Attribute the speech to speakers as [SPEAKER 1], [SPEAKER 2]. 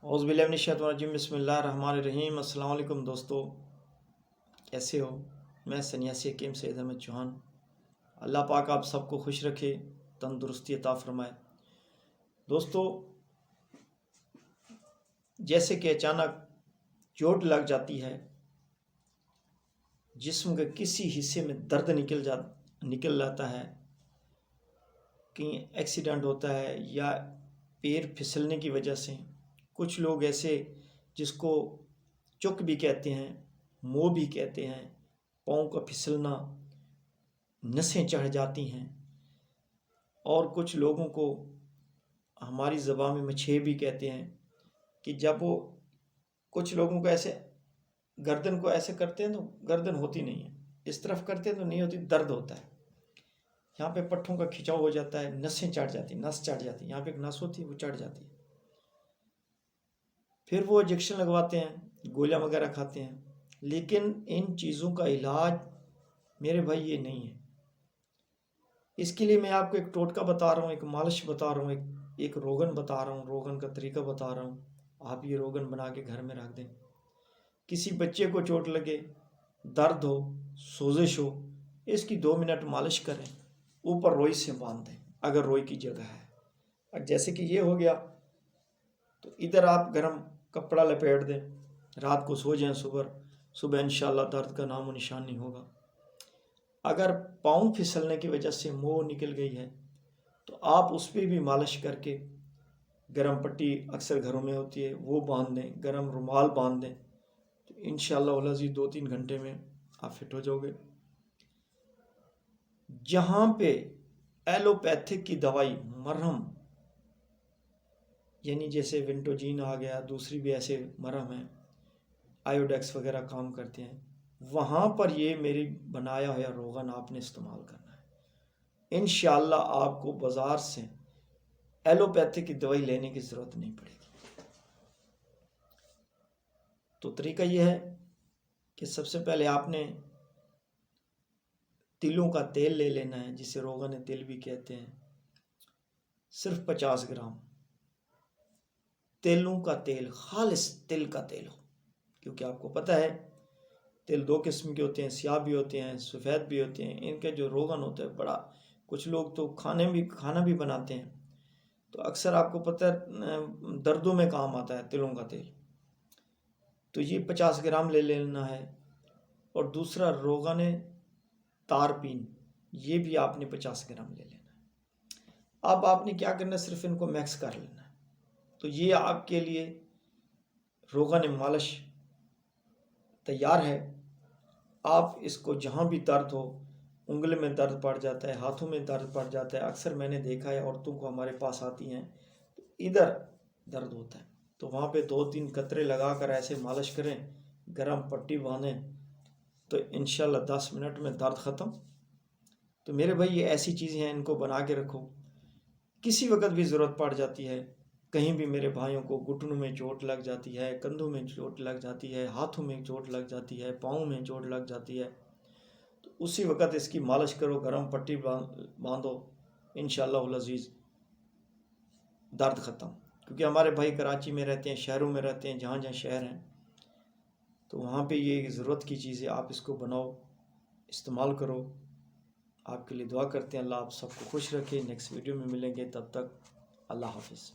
[SPEAKER 1] اعوذ باللہ من الشیطان الرجیم، بسم اللہ الرحمن الرحیم۔ السلام علیکم دوستو، کیسے ہو؟ میں سنیاسی حکیم سید احمد چوہان۔ اللہ پاک آپ سب کو خوش رکھے، تندرستی عطا فرمائے۔ دوستو، جیسے کہ اچانک چوٹ لگ جاتی ہے، جسم کے کسی حصے میں درد نکل جاتا ہے، کہیں ایکسیڈنٹ ہوتا ہے یا پیر پھسلنے کی وجہ سے، کچھ لوگ ایسے جس کو چک بھی کہتے ہیں، منہ بھی کہتے ہیں، پاؤں کا پھسلنا، نسیں چڑھ جاتی ہیں، اور کچھ لوگوں کو ہماری زبان میں مچھے بھی کہتے ہیں کہ جب وہ کچھ لوگوں کو ایسے گردن کو ایسے کرتے ہیں تو گردن ہوتی نہیں ہے، اس طرف کرتے ہیں تو نہیں ہوتی، درد ہوتا ہے، یہاں پہ پٹھوں کا کھچاؤ ہو جاتا ہے، نسیں چڑھ جاتی، نس چڑھ جاتی، یہاں پہ ایک نس ہوتی ہے وہ چڑھ جاتی ہے، پھر وہ انجیکشن لگواتے ہیں، گولیاں وغیرہ کھاتے ہیں، لیکن ان چیزوں کا علاج میرے بھائی یہ نہیں ہے۔ اس کے لیے میں آپ کو ایک ٹوٹکا بتا رہا ہوں، ایک مالش بتا رہا ہوں، ایک روغن بتا رہا ہوں، روغن کا طریقہ بتا رہا ہوں۔ آپ یہ روغن بنا کے گھر میں رکھ دیں۔ کسی بچے کو چوٹ لگے، درد ہو، سوزش ہو، اس کی 2 منٹ مالش کریں، اوپر روئی سے باندھ دیں اگر روئی کی جگہ ہے۔ اور جیسے کہ یہ ہو گیا تو ادھر آپ گرم کپڑا لپیٹ دیں، رات کو سو جائیں، صبح انشاءاللہ درد کا نام و نشان نہیں ہوگا۔ اگر پاؤں پھسلنے کی وجہ سے منہ نکل گئی ہے تو آپ اس پہ بھی مالش کر کے، گرم پٹی اکثر گھروں میں ہوتی ہے وہ باندھ دیں، گرم رومال باندھ دیں، تو انشاءاللہ العزیز 2-3 گھنٹے میں آپ فٹ ہو جاؤ گے۔ جہاں پہ ایلوپیتھک کی دوائی مرہم، یعنی جیسے ونٹوجین آ گیا، دوسری بھی ایسے مرہم ہیں، آیوڈیکس وغیرہ کام کرتے ہیں، وہاں پر یہ میری بنایا ہوا روغن آپ نے استعمال کرنا ہے۔ انشاءاللہ آپ کو بازار سے ایلوپیتھک کی دوائی لینے کی ضرورت نہیں پڑے گی۔ تو طریقہ یہ ہے کہ سب سے پہلے آپ نے تلوں کا تیل لے لینا ہے، جسے روغن تل بھی کہتے ہیں، صرف 50 گرام تیلوں کا تیل، خالص تل کا تیل ہو، کیونکہ آپ کو پتہ ہے تیل 2 قسم کے ہوتے ہیں، سیاہ بھی ہوتے ہیں، سفید بھی ہوتے ہیں۔ ان کے جو روغن ہوتا ہے بڑا، کچھ لوگ تو کھانا بھی بناتے ہیں، تو اکثر آپ کو پتہ ہے دردوں میں کام آتا ہے تلوں کا تیل۔ تو یہ 50 گرام لے لینا ہے، اور دوسرا روغن تارپین، یہ بھی آپ نے 50 گرام لے لینا ہے۔ اب آپ نے کیا کرنا ہے، صرف ان کو میکس کر لینا ہے۔ تو یہ آپ کے لیے روغن مالش تیار ہے۔ آپ اس کو جہاں بھی درد ہو، انگلی میں درد پڑ جاتا ہے، ہاتھوں میں درد پڑ جاتا ہے، اکثر میں نے دیکھا ہے عورتوں کو ہمارے پاس آتی ہیں تو ادھر درد ہوتا ہے، تو وہاں پہ 2-3 قطرے لگا کر ایسے مالش کریں، گرم پٹی باندھیں، تو انشاءاللہ 10 منٹ میں درد ختم۔ تو میرے بھائی یہ ایسی چیزیں ہیں، ان کو بنا کے رکھو، کسی وقت بھی ضرورت پڑ جاتی ہے۔ کہیں بھی میرے بھائیوں کو گھٹنوں میں چوٹ لگ جاتی ہے، کندھوں میں چوٹ لگ جاتی ہے، ہاتھوں میں چوٹ لگ جاتی ہے، پاؤں میں چوٹ لگ جاتی ہے، تو اسی وقت اس کی مالش کرو، گرم پٹی باندھو، انشاءاللہ العزیز درد ختم۔ کیونکہ ہمارے بھائی کراچی میں رہتے ہیں، شہروں میں رہتے ہیں، جہاں جہاں شہر ہیں، تو وہاں پہ یہ ضرورت کی چیزیں آپ اس کو بناؤ، استعمال کرو۔ آپ کے لیے دعا کرتے ہیں، اللہ آپ سب کو خوش رکھے۔ نیکسٹ ویڈیو میں ملیں گے، تب تک اللہ حافظ۔